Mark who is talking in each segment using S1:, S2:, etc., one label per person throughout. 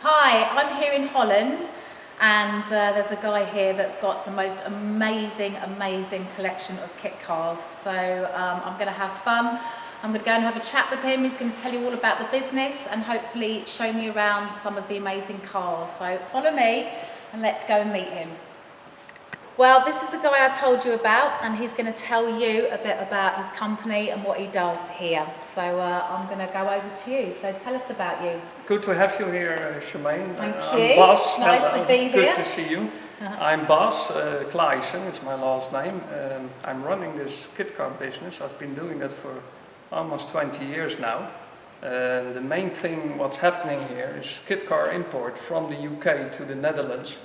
S1: Hi, I'm here in Holland and there's a guy here that's got the most amazing collection of kit cars. So I'm going to have fun. I'm going to go and have a chat with him. He's going to tell you all about the business and hopefully show me around some of the amazing cars. So follow me and let's go and meet him. Well, this is the guy I told you about, and he's going to tell you a bit about his company and what he does here. So I'm going to go over to you. So tell us about you.
S2: Good to have you here, Charmaine.
S1: Thank
S2: I'm
S1: you.
S2: Bas.
S1: Nice
S2: Hello.
S1: to be here.
S2: Good to see you. I'm Bas Kleijsen, it's my last name. I'm running this kit car business. I've been doing it for almost 20 years now. The main thing what's happening here is kit car import from the UK to the Netherlands.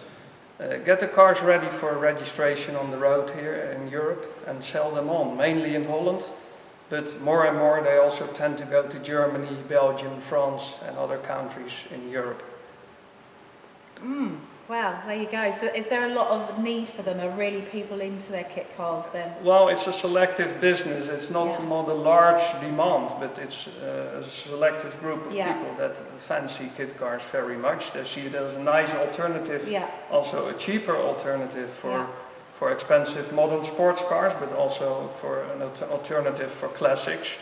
S2: Get the cars ready for registration on the road here in Europe and sell them on, mainly in Holland, but more and more they also tend to go to Germany, Belgium, France and other countries in Europe.
S1: Wow, there you go. So is there a lot of need for them? Are really people into their kit cars then?
S2: Well, it's a selective business. It's not a large demand, but it's a selective group of people that fancy kit cars very much. They see it as a nice alternative, also a cheaper alternative for expensive modern sports cars, but also for an alternative for classics.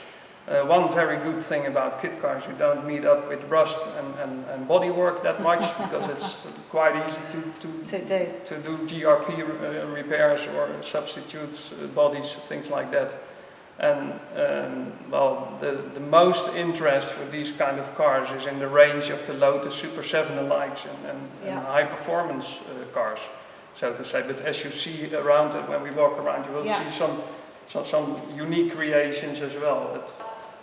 S2: One very good thing about kit cars, you don't meet up with rust and bodywork that much because it's quite easy to do GRP repairs or substitute bodies, things like that. And well, the most interest for these kind of cars is in the range of the Lotus Super 7 alikes and high performance cars, so to say. But as you see around it, when we walk around, you will see some unique creations as well.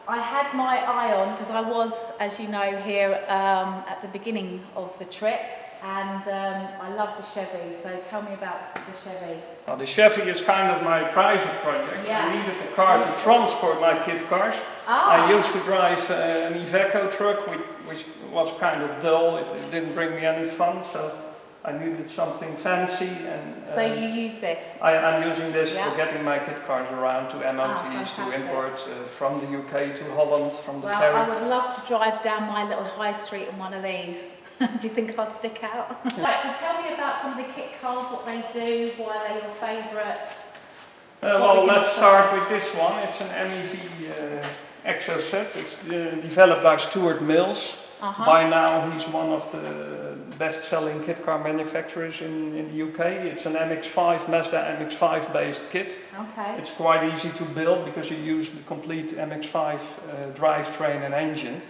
S1: I had my eye on, because I was, as you know, here at the beginning of the trip, and I love the Chevy, so tell me about the Chevy.
S2: Well, the Chevy is kind of my private project. I needed a car to transport my kit cars. I used to drive an Iveco truck, which was kind of dull, it didn't bring me any fun, so I needed something fancy. And
S1: so you use this?
S2: I'm using this for getting my kit cars around to MOTs, to import from the UK to Holland, from the ferry.
S1: I would love to drive down my little high street in one of these. Do you think I'd stick out? Right, so tell me about some of the kit cars, what they do, why they're your favourites.
S2: Well, let's start with this one. It's an MEV exoset. It's developed by Stuart Mills. By now he's one of the best-selling kit car manufacturers in the UK. It's an MX-5, Mazda MX-5 based kit. It's quite easy to build because you use the complete MX-5 drivetrain and engine.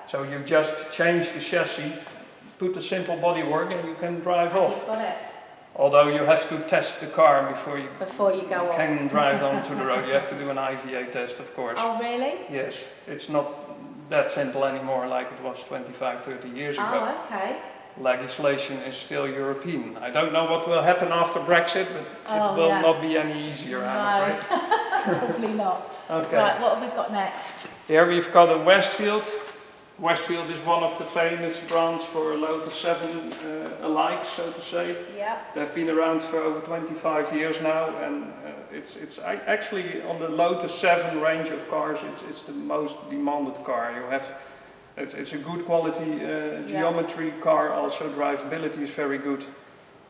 S2: So you just change the chassis, put a simple bodywork and you can drive off.
S1: Got it.
S2: Although you have to test the car before you
S1: can
S2: drive onto the road. You have to do an IVA test, of course.
S1: Oh, really?
S2: Yes, it's not that simple anymore like it was 25, 30 years ago.
S1: Oh, okay.
S2: Legislation is still European. I don't know what will happen after Brexit, but it will not be any easier, I'm afraid.
S1: Probably not.
S2: Okay.
S1: Right, what have we got next?
S2: Here we've got a Westfield. Westfield is one of the famous brands for Lotus 7 alike, so to say. They've been around for over 25 years now, and it's actually on the Lotus 7 range of cars, it's the most demanded car. It's a good quality geometry car, also drivability is very good.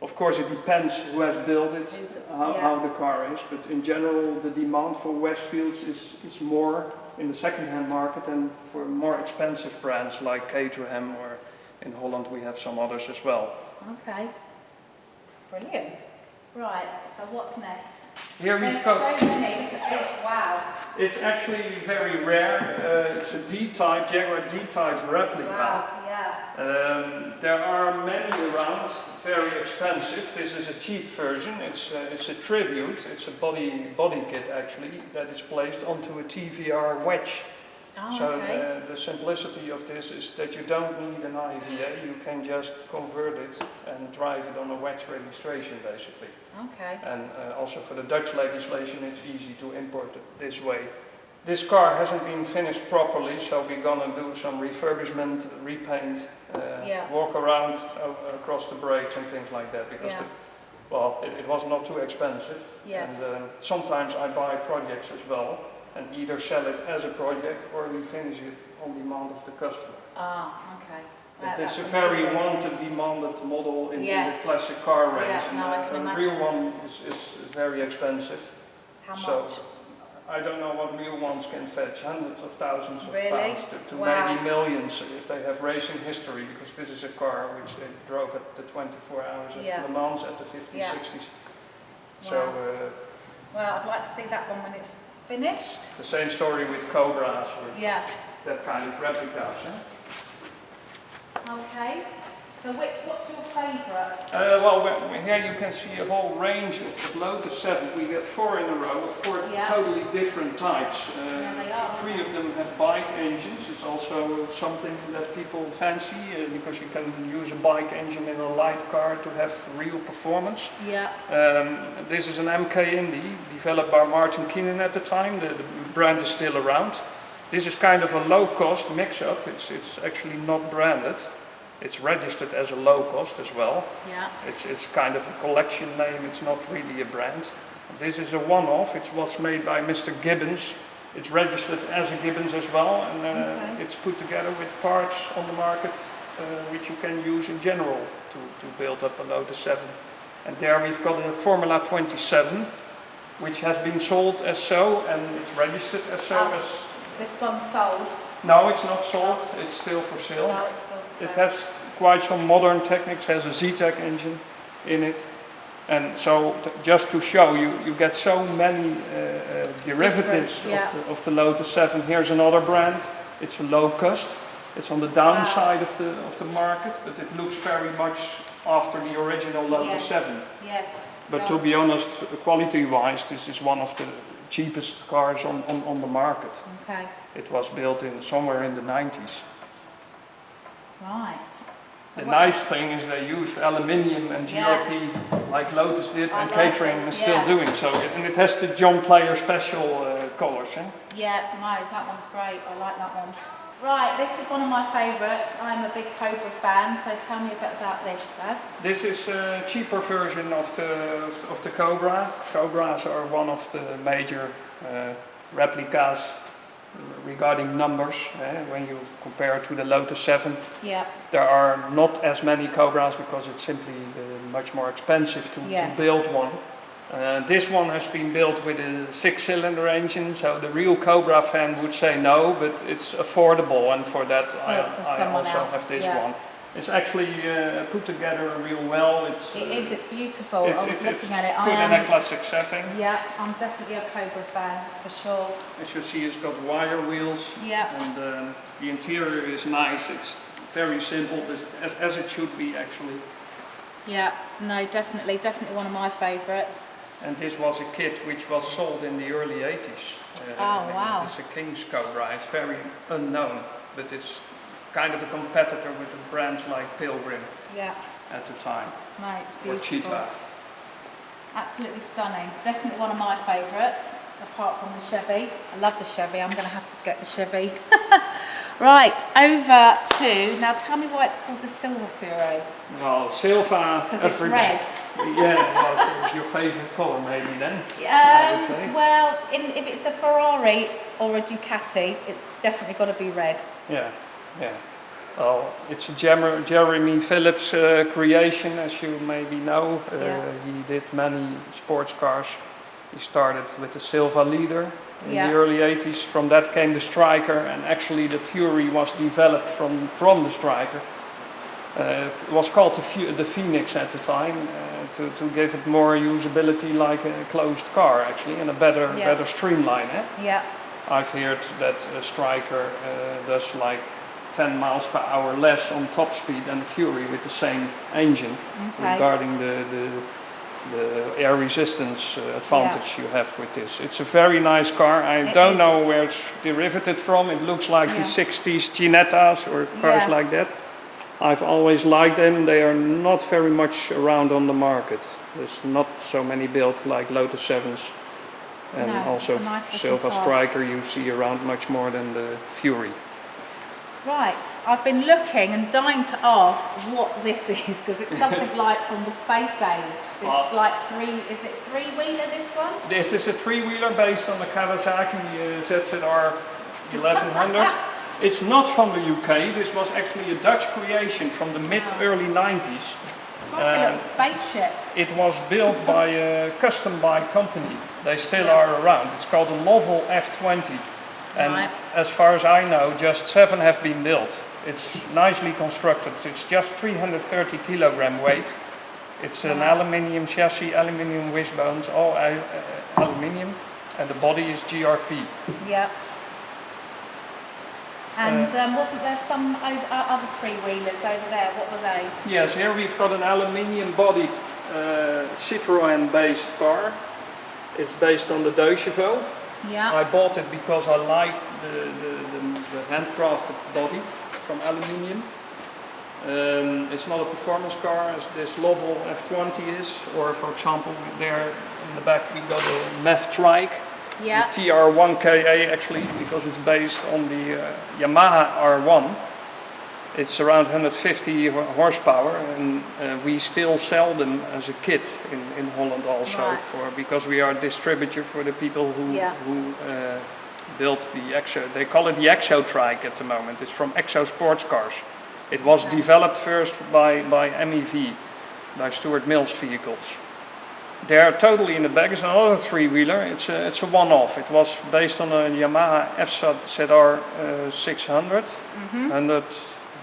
S2: Of course it depends who has built it, how the car is, but in general the demand for Westfields is more in the second-hand market than for more expensive brands like Caterham, or in Holland we have some others as well. Okay,
S1: brilliant. Right, so what's next?
S2: Here we've got
S1: so many. Look at this. Wow.
S2: It's actually very rare. It's a D-type, Jaguar D-type replica.
S1: Wow,
S2: there are many around, very expensive. This is a cheap version. It's a tribute. It's a body kit actually that is placed onto a TVR wedge. The simplicity of this is that you don't need an IVA, you can just convert it and drive it on a wedge registration basically. And also for the Dutch legislation it's easy to import it this way. This car hasn't been finished properly, so we're gonna do some refurbishment, repaint, walk around across the brakes and things like that, because it was not too expensive. And sometimes I buy projects as well, and either sell it as a project or we finish it on demand of the customer. It's a very wanted, demanded model in the classic car range, and the real one is very expensive.
S1: How much?
S2: I don't know what real ones can fetch, hundreds of thousands of pounds to maybe millions if they have racing history, because this is a car which they drove at the 24 hours at Le Mans at the 50s, 60s.
S1: Wow.
S2: So,
S1: well, I'd like to see that one when it's finished.
S2: The same story with Cobras or that kind of replicas.
S1: Okay. So what's your favourite?
S2: Well, here you can see a whole range of Lotus 7. We get 4 in a row of 4 totally different types.
S1: They are.
S2: 3 of them have bike engines. It's also something that people fancy because you can use a bike engine in a light car to have real performance.
S1: Yeah.
S2: This is an MK Indy developed by Martin Keenan at the time. The brand is still around. This is kind of a low-cost mix-up. It's actually not branded. It's registered as a low cost as well. Yeah. It's kind of a collection name, it's not really a brand. This is a one-off, it was made by Mr. Gibbons. It's registered as a Gibbons as well, and it's put together with parts on the market which you can use in general to build up a Lotus 7. And there we've got a Formula 27, which has been sold as so, and it's registered as so.
S1: This one's sold?
S2: No, it's not sold, it's still for sale.
S1: No, it's still for sale.
S2: It has quite some modern techniques, has a Z-Tech engine in it. And so, just to show you, you get so many derivatives of the Lotus 7. Here's another brand, it's a low cost. It's on the downside of the market, but it looks very much after the original Lotus 7.
S1: Yes.
S2: But to be honest, quality-wise, this is one of the cheapest cars on the market.
S1: Okay.
S2: It was built somewhere in the 90s.
S1: Right.
S2: So the nice thing is they used aluminium and GRP like Lotus did, and catering is still doing so. And it has the John Player special colours.
S1: Yeah, no, that one's great. I like that one. Right, this is one of my favourites. I'm a big Cobra fan, so tell me a bit about this, Baz.
S2: This is a cheaper version of the Cobra. Cobras are one of the major replicas regarding numbers. When you compare it to the Lotus 7, there are not as many Cobras because it's simply much more expensive to build one. This one has been built with a 6-cylinder engine, so the real Cobra fan would say no, but it's affordable, and for that I also have this one. It's actually put together real well.
S1: It's beautiful. I was looking at it.
S2: Put in a classic setting.
S1: Yeah, I'm definitely a Cobra fan, for sure.
S2: As you see, it's got wire wheels, and the interior is nice. It's very simple, as it should be actually.
S1: Yeah, no, definitely one of my favourites.
S2: And this was a kit which was sold in the early 80s.
S1: Wow.
S2: It's a King's Cobra. It's very unknown, but it's kind of a competitor with the brands like Pilgrim at the time.
S1: No, it's beautiful.
S2: Or Cheetah.
S1: Absolutely stunning. Definitely one of my favourites, apart from the Chevy. I love the Chevy. I'm going to have to get the Chevy. Right, over to, now tell me why it's called the Silver Fury.
S2: Well, Silva...
S1: Because it's red.
S2: Yeah, well, it's your favourite colour maybe then, I would say.
S1: Well, if it's a Ferrari or a Ducati, it's definitely got to be red.
S2: Yeah. Well, it's a Jeremy Phillips creation, as you maybe know. He did many sports cars. He started with the Silva Leader in the early 80s. From that came the Striker, and actually the Fury was developed from the Striker. It was called the Phoenix at the time to give it more usability like a closed car actually, and a better streamline. I've heard that a Striker does like 10 miles per hour less on top speed than the Fury with the same engine, regarding the air resistance advantage you have with this. It's a very nice car. I don't know where it's derived from. It looks like the 60s Ginettas or cars like that. I've always liked them. They are not very much around on the market. There's not so many built like Lotus 7s. And also Silva Striker you see around much more than the Fury.
S1: Right, I've been looking and dying to ask what this is, because it's something like from the space age. Is it three-wheeler, this one?
S2: This is a three-wheeler based on the Kawasaki ZZR 1100. It's not from the UK. This was actually a Dutch creation from the mid-early 90s.
S1: It's like a little spaceship.
S2: It was built by a custom bike company. They still are around. It's called a Lovell F20. And as far as I know, just 7 have been built. It's nicely constructed. It's just 330 kilogram weight. It's an aluminium chassis, aluminium wishbones, all aluminium, and the body is GRP.
S1: Yeah. And wasn't there some other three-wheelers over there? What were they?
S2: Yes, here we've got an aluminium-bodied Citroën-based car. It's based on the 2 Chevaux.
S1: Yeah.
S2: I bought it because I liked the handcrafted body from aluminium. It's not a performance car as this Lovell F20 is, or for example there in the back we got a MEF Trike, the TR1KA actually, because it's based on the Yamaha R1. It's around 150 horsepower, and we still sell them as a kit in Holland also, because we are a distributor for the people who built the Exo. They call it the Exo Trike at the moment. It's from Exo Sports Cars. It was developed first by MEV, by Stuart Mill's vehicles. They are totally in the back. It's another three-wheeler. It's a one-off. It was based on a Yamaha FZR 600,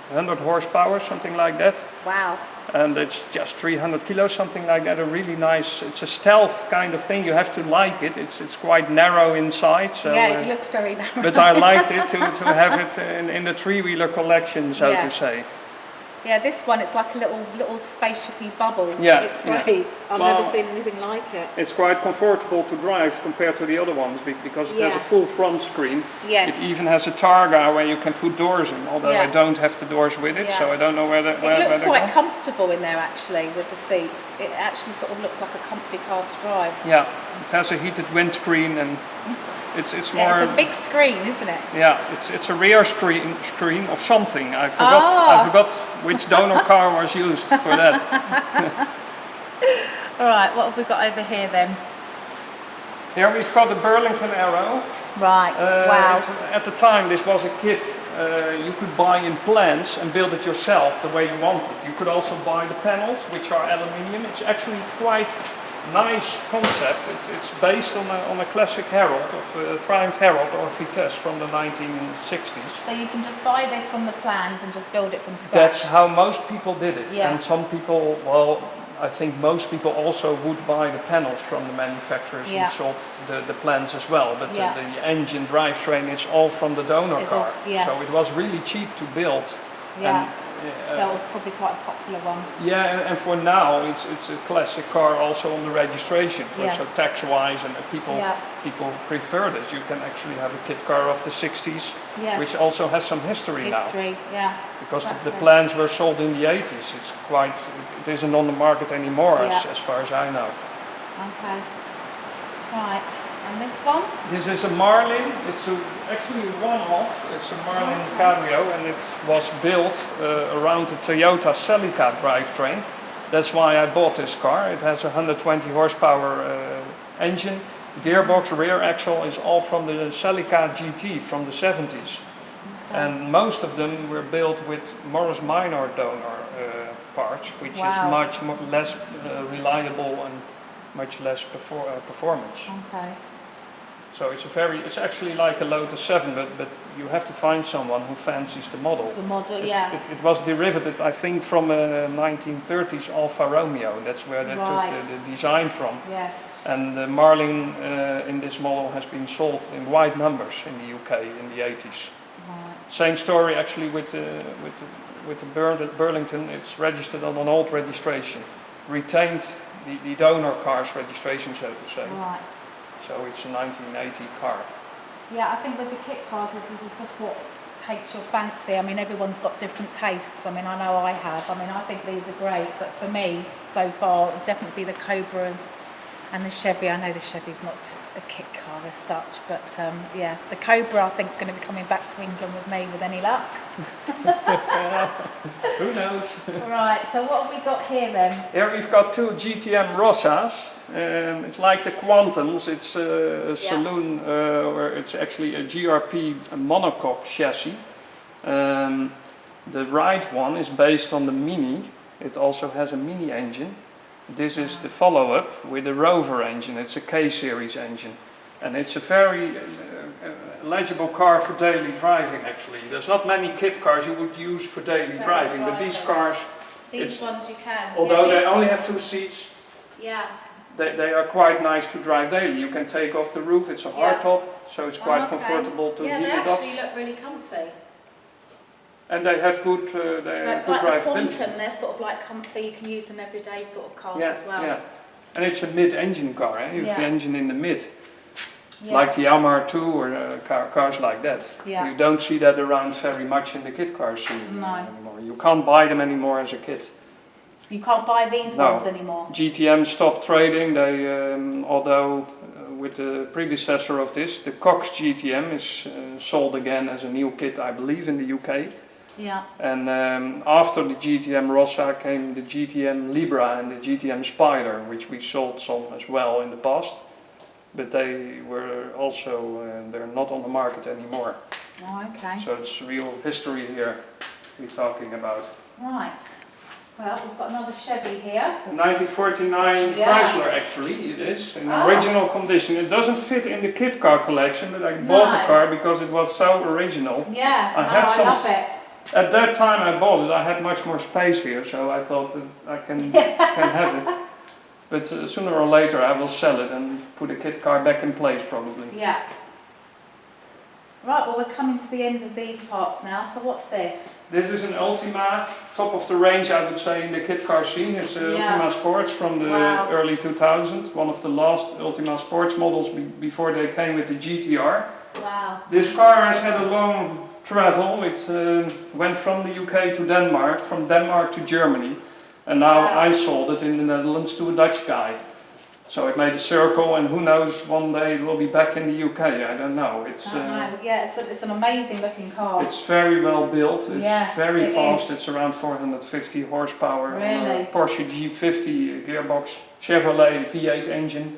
S2: 100 horsepower, something like that.
S1: Wow.
S2: And it's just 300 kilos, something like that. A really nice, it's a stealth kind of thing. You have to like it. It's quite narrow inside. So,
S1: yeah, it looks very narrow.
S2: But I liked it to have it in the three-wheeler collection, so to say.
S1: Yeah, this one, it's like a little spaceshipy bubble.
S2: Yeah,
S1: it's great. I've never seen anything like it.
S2: It's quite comfortable to drive compared to the other ones because it has a full front screen.
S1: Yes.
S2: It even has a targa where you can put doors in, although I don't have the doors with it, so I don't know where they go.
S1: It looks quite comfortable in there actually with the seats. It actually sort of looks like a comfy car to drive.
S2: Yeah, it has a heated windscreen and it's more.
S1: It's a big screen, isn't it?
S2: Yeah, it's a rear screen of something. I forgot which donor car was used for that.
S1: All right, what have we got over here then?
S2: Here we've got the Burlington Arrow.
S1: Right, wow.
S2: At the time this was a kit you could buy in plans and build it yourself the way you wanted. You could also buy the panels, which are aluminium. It's actually quite nice concept. It's based on a classic Herald, of Triumph Herald or Vitesse from the 1960s.
S1: So you can just buy this from the plans and just build it from scratch?
S2: That's how most people did it.
S1: Yeah.
S2: And some people, well, I think most people also would buy the panels from the manufacturers who sold the plans as well. But the engine drivetrain is all from the donor car. So it was really cheap to build.
S1: Yeah. So it was probably quite a popular one.
S2: Yeah, and for now it's a classic car also on the registration. So tax-wise, and people prefer this. You can actually have a kit car of the 60s, which also has some history now. Because the plans were sold in the 80s. It isn't on the market anymore as far as I know.
S1: Okay. Right. And this one?
S2: This is a Marlin. It's actually a one-off. It's a Marlin Cabrio, and it was built around the Toyota Celica drivetrain. That's why I bought this car. It has a 120 horsepower engine. Gearbox, rear axle is all from the Celica GT from the 70s. And most of them were built with Morris Minor donor parts, which is much less reliable and much less performance.
S1: Okay.
S2: So it's actually like a Lotus 7, but you have to find someone who fancies the model.
S1: The model,
S2: It was derivative, I think, from a 1930s Alfa Romeo. That's where they took the design from.
S1: Yes.
S2: And the Marlin in this model has been sold in wide numbers in the UK in the 80s. Right. Same story actually with the Burlington. It's registered on an old registration, retained the donor car's registration, so to say.
S1: Right.
S2: So it's a 1980 car.
S1: Yeah, I think with the kit cars, this is just what takes your fancy. I mean, everyone's got different tastes. I mean, I know I have. I mean, I think these are great, but for me, so far, it would definitely be the Cobra and the Chevy. I know the Chevy's not a kit car as such, but the Cobra I think is going to be coming back to England with me with any luck.
S2: Who knows?
S1: Right, so what have we got here then?
S2: Here we've got two GTM Rossas. It's like the Quantums. It's a saloon where it's actually a GRP monocoque chassis. The right one is based on the Mini. It also has a Mini engine. This is the follow-up with the Rover engine. It's a K-series engine. And it's a very legible car for daily driving, actually. There's not many kit cars you would use for daily driving, but these cars...
S1: These ones you can.
S2: Although they only have 2 seats,
S1: yeah,
S2: they are quite nice to drive daily. You can take off the roof, it's a hardtop, so it's quite comfortable to heat it up.
S1: Yeah, they actually look really comfy.
S2: And they have good,
S1: so it's like the Quantum, they're sort of like comfy, you can use them every day sort of cars as well. Yeah,
S2: and it's a mid-engine car, you have the engine in the mid. Like the Yamaha 2 or cars like that. You don't see that around very much in the kit car scene anymore. You can't buy them anymore as a kit.
S1: You can't buy these ones anymore?
S2: GTM stopped trading. They, although with the predecessor of this, the Cox GTM is sold again as a new kit, I believe, in the UK.
S1: Yeah.
S2: And after the GTM Rossa came the GTM Libra and the GTM Spider, which we sold some as well in the past. But they were also, they're not on the market anymore.
S1: Oh, okay.
S2: So it's real history here we're talking about.
S1: Right. Well, we've got another Chevy here.
S2: 1949 Chrysler, actually, it is, in original condition. It doesn't fit in the kit car collection, but I bought the car because it was so original.
S1: Yeah, I love it.
S2: At that time I bought it, I had much more space here, so I thought that I can have it. But sooner or later I will sell it and put a kit car back in place, probably.
S1: Yeah. Right, well we're coming to the end of these parts now, so what's this?
S2: This is an Ultima, top of the range I would say in the kit car scene. It's Ultima Sports from the early 2000s, one of the last Ultima Sports models before they came with the GTR.
S1: Wow.
S2: This car has had a long travel. It went from the UK to Denmark, from Denmark to Germany. And now I sold it in the Netherlands to a Dutch guy. So it made a circle, and who knows, one day it will be back in the UK, I don't know.
S1: It's an amazing looking car.
S2: It's very well built, it's very fast, it's around 450 horsepower.
S1: Really?
S2: Porsche G50 gearbox, Chevrolet V8 engine,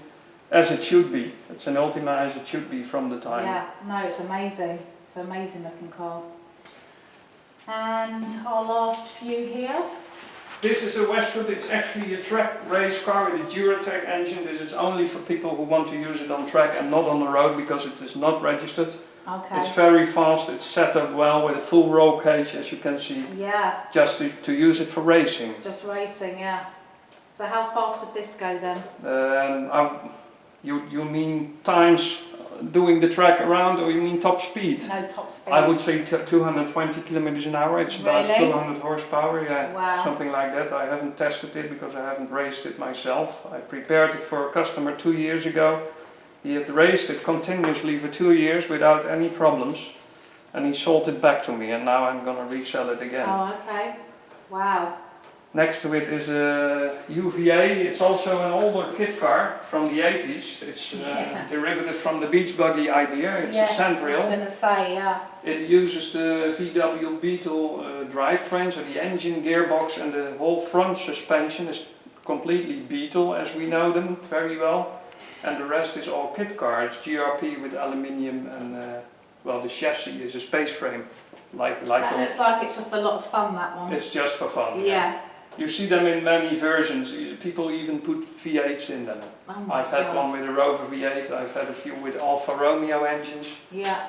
S2: as it should be. It's an Ultima as it should be from the time.
S1: Yeah, no, it's amazing. It's an amazing looking car. And our last few here.
S2: This is a Westwood, it's actually a track race car with a Duratec engine. This is only for people who want to use it on track and not on the road because it is not registered.
S1: Okay.
S2: It's very fast, it's set up well with a full roll cage, as you can see.
S1: Yeah.
S2: Just to use it for racing.
S1: Just racing, yeah. So how fast would this go then?
S2: You mean times doing the track around, or you mean top speed?
S1: No, top speed.
S2: I would say 220 kilometers an hour. It's about 200 horsepower, something like that. I haven't tested it because I haven't raced it myself. I prepared it for a customer 2 years ago. He had raced it continuously for 2 years without any problems, and he sold it back to me, and now I'm going to resell it again.
S1: Oh, okay. Wow.
S2: Next to it is a UVA. It's also an older kit car from the 80s. It's derivative from the beach buggy idea. It's a sandrail.
S1: I was going to say,
S2: It uses the VW Beetle drivetrain, so the engine, gearbox and the whole front suspension is completely Beetle as we know them very well. And the rest is all kit car. It's GRP with aluminium and the chassis is a space frame. That looks
S1: like it's just a lot of fun, that one.
S2: It's just for fun.
S1: Yeah.
S2: You see them in many versions. People even put V8s in them.
S1: Oh
S2: I've had one with a Rover V8. I've had a few with Alfa Romeo engines.
S1: Yeah.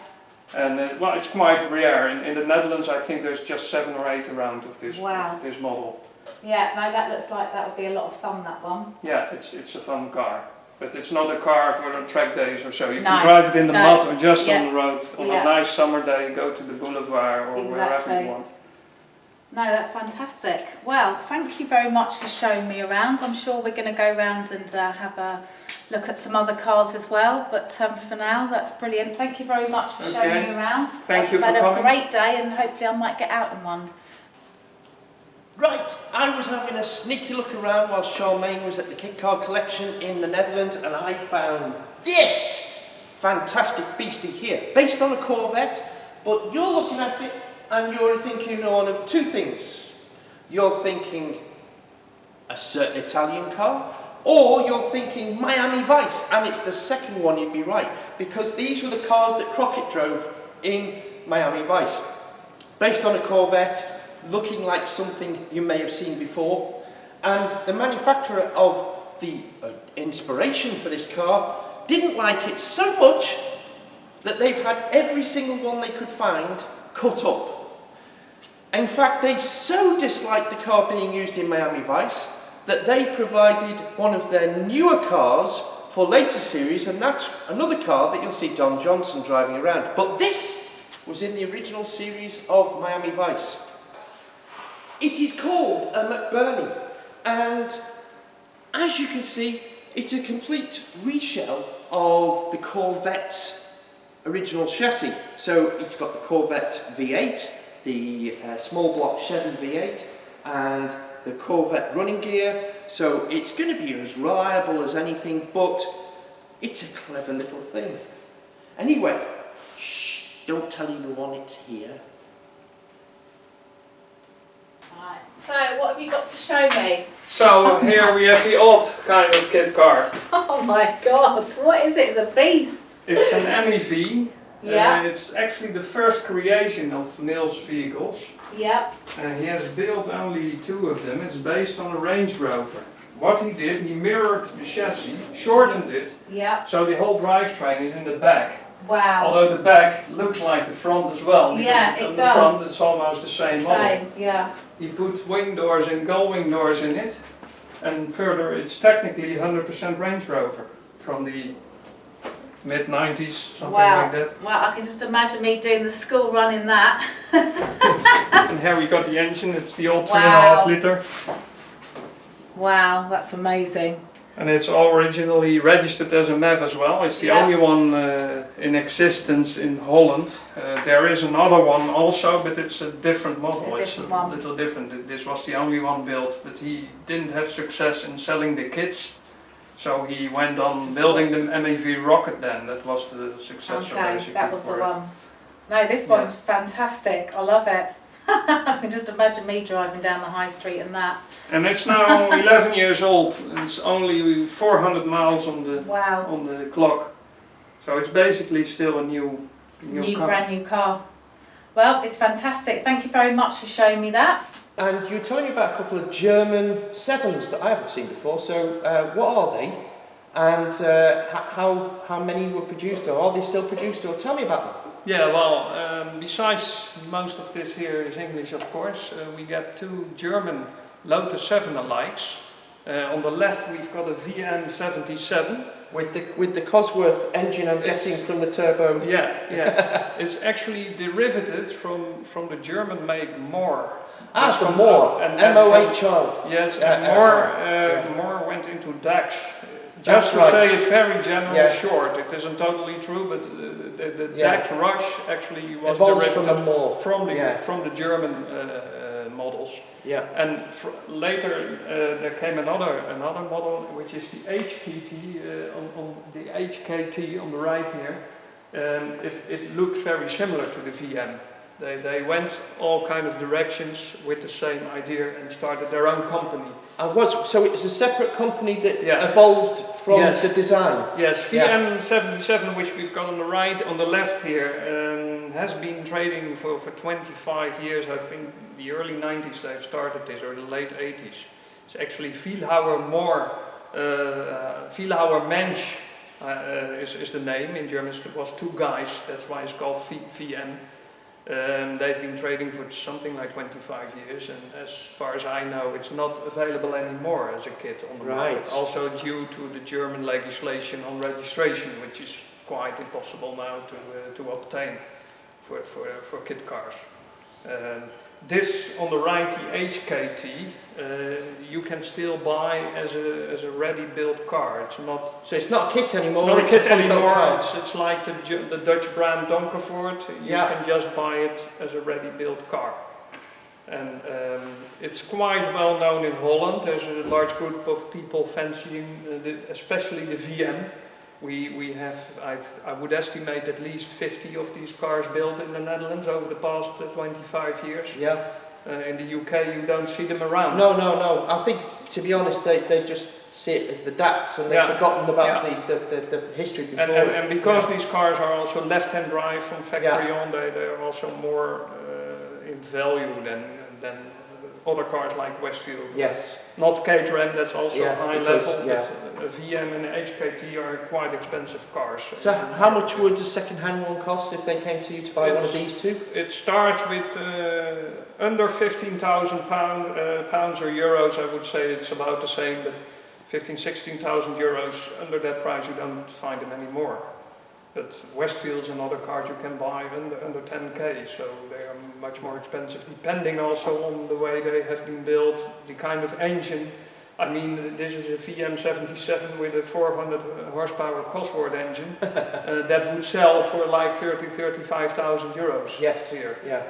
S2: And it's quite rare. In the Netherlands, I think there's just 7 or 8 around of this model.
S1: Yeah, no, that looks like that would be a lot of fun, that one.
S2: Yeah, it's a fun car. But it's not a car for track days or so. You can drive it in the mud or just on the road. On a nice summer day, go to the boulevard or wherever you want.
S1: No, that's fantastic. Well, thank you very much for showing me around. I'm sure we're going to go around and have a look at some other cars as well. But for now, that's brilliant. Thank you very much for showing me around.
S2: Thank you for coming.
S1: I've had a great day and hopefully I might get out in one.
S3: Right, I was having a sneaky look around while Charmaine was at the kit car collection in the Netherlands and I found this fantastic beastie here, based on a Corvette, but you're looking at it and you're thinking one of two things. You're thinking a certain Italian car, or you're thinking Miami Vice, and it's the second one, you'd be right, because these were the cars that Crockett drove in Miami Vice. based on a Corvette, looking like something you may have seen before. And the manufacturer of the inspiration for this car didn't like it so much that they've had every single one they could find cut up. In fact, they so disliked the car being used in Miami Vice that they provided one of their newer cars for later series, and that's another car that you'll see Don Johnson driving around. But this was in the original series of Miami Vice. It is called a McBurney, and as you can see, it's a complete reshell of the Corvette's original chassis. So it's got the Corvette V8, the small block Chevy V8, and the Corvette running gear. So it's going to be as reliable as anything, but it's a clever little thing. Anyway, shh, don't tell anyone it's here.
S1: Right, so what have you got to show me?
S2: So here we have the odd kind of kit car.
S1: Oh my god, what is it? It's a beast.
S2: It's an MEV.
S1: Yeah.
S2: It's actually the first creation of Neil's vehicles.
S1: Yep.
S2: He has built only 2 of them. It's based on a Range Rover. What he did, he mirrored the chassis, shortened it,
S1: Yep.
S2: so the whole drivetrain is in the back.
S1: Wow.
S2: Although the back looks like the front as well.
S1: Yeah, it
S2: on
S1: does.
S2: The front it's almost the same model.
S1: Same, yeah.
S2: He put wing doors and gull wing doors in it. And further, it's technically 100% Range Rover from the mid-90s, something like that.
S1: Well, I can just imagine me doing the school run in that.
S2: And here we got the engine, it's the old 3.5 litre.
S1: Wow, that's amazing.
S2: And it's originally registered as a MEV as well. It's the only one in existence in Holland. There is another one also, but it's a different model. It's a little different. This was the only one built, but he didn't have success in selling the kits. So he went on building the MEV Rocket then. That was the successor basically.
S1: That was the one. No, this one's fantastic. I love it. I can just imagine me driving down the high street and that.
S2: And it's now 11 years old. It's only 400 miles on the clock. So it's basically still a new car.
S1: Brand new car. Well, it's fantastic. Thank you very much for showing me that.
S3: And you were telling me about a couple of German 7s that I haven't seen before. So what are they? And how many were produced, or are they still produced? Or tell me about them.
S2: Yeah, well, besides most of this here is English, of course, we get 2 German Lotus 7 alikes. On the left we've got a VM77.
S3: With the Cosworth engine, I'm guessing, from the turbo.
S2: Yeah. It's actually derivated from the German make Mohr.
S3: The Mohr, M-O-H-R.
S2: Yes, and Mohr went into DAX. Just to say it very general short, it isn't totally true, but the DAX Rush actually was derivative from the German models.
S3: Yeah.
S2: And later there came another model, which is the HKT on the HKT on the right here. It looks very similar to the VM. They went all kind of directions with the same idea and started their own company.
S3: So it was a separate company that evolved from the design?
S2: Yes, VM77, which we've got on the right, on the left here, has been trading for 25 years. I think the early 90s they've started this, or the late 80s. It's actually Vielhauer Mensch is the name. In German it was 2 guys, that's why it's called VM. They've been trading for something like 25 years, and as far as I know, it's not available anymore as a kit on the market. Also due to the German legislation on registration, which is quite impossible now to obtain for kit cars. This on the right, the HKT, you can still buy as a ready-built car. It's not.
S3: So it's not a kit anymore.
S2: It's not a kit anymore. It's like the Dutch brand Donkervoort. You can just buy it as a ready-built car, and it's quite well known in Holland. There's a large group of people fancying, especially the VM. We have, I would estimate, at least 50 of these cars built in the Netherlands over the past 25 years.
S3: Yeah.
S2: In the UK you don't see them around.
S3: No. I think, to be honest, they just see it as the DAX, and they've forgotten about the history before.
S2: And because these cars are also left-hand drive from factory on, they are also more different value than other cars like Westfield.
S3: Yes.
S2: Not Caterham, that's also high level,
S3: yeah.
S2: but a VM and a HKT are quite expensive cars.
S3: So how much would a second-hand one cost if they came to you to buy one of these two?
S2: It starts with under £15,000 or euros. I would say it's about the same, but 16,000 euros. Under that price you don't find them anymore. But Westfields and other cars you can buy under 10k, so they are much more expensive, depending also on the way they have been built, the kind of engine. I mean, this is a VM77 with a 400 horsepower Cosworth engine that would sell for like 35,000 euros.
S3: Yes,
S2: here.
S3: Yeah.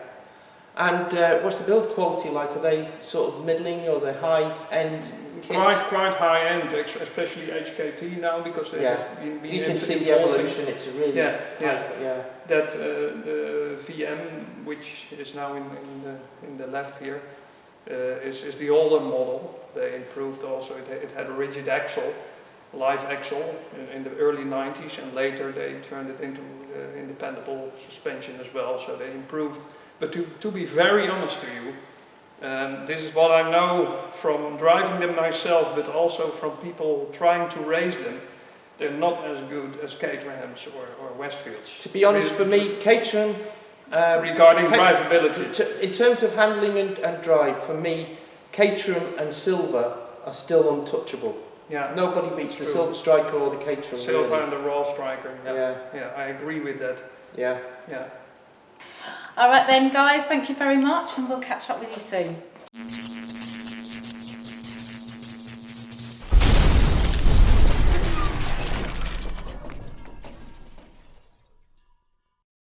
S3: And what's the build quality like? Are they sort of middling or the high end kits?
S2: Quite high end, especially HKT now, because they have been
S3: you can see the evolution. It's a really
S2: That the VM, which is now in the left here, is the older model. They improved also. It had a rigid axle, live axle in the early 90s, and later they turned it into independable suspension as well. So they improved. But to be very honest to you, this is what I know from driving them myself, but also from people trying to race them. They're not as good as Caterhams or Westfields.
S3: To be honest, for me, Caterham,
S2: regarding drivability,
S3: in terms of handling and drive, for me, Caterham and Silver are still untouchable.
S2: Yeah,
S3: nobody beats the Silver Striker or the Caterham.
S2: Silver
S3: really.
S2: and the Raw Striker. Yeah, I agree with that.
S3: Yeah.
S1: All right then, guys. Thank you very much, and we'll catch up with you soon.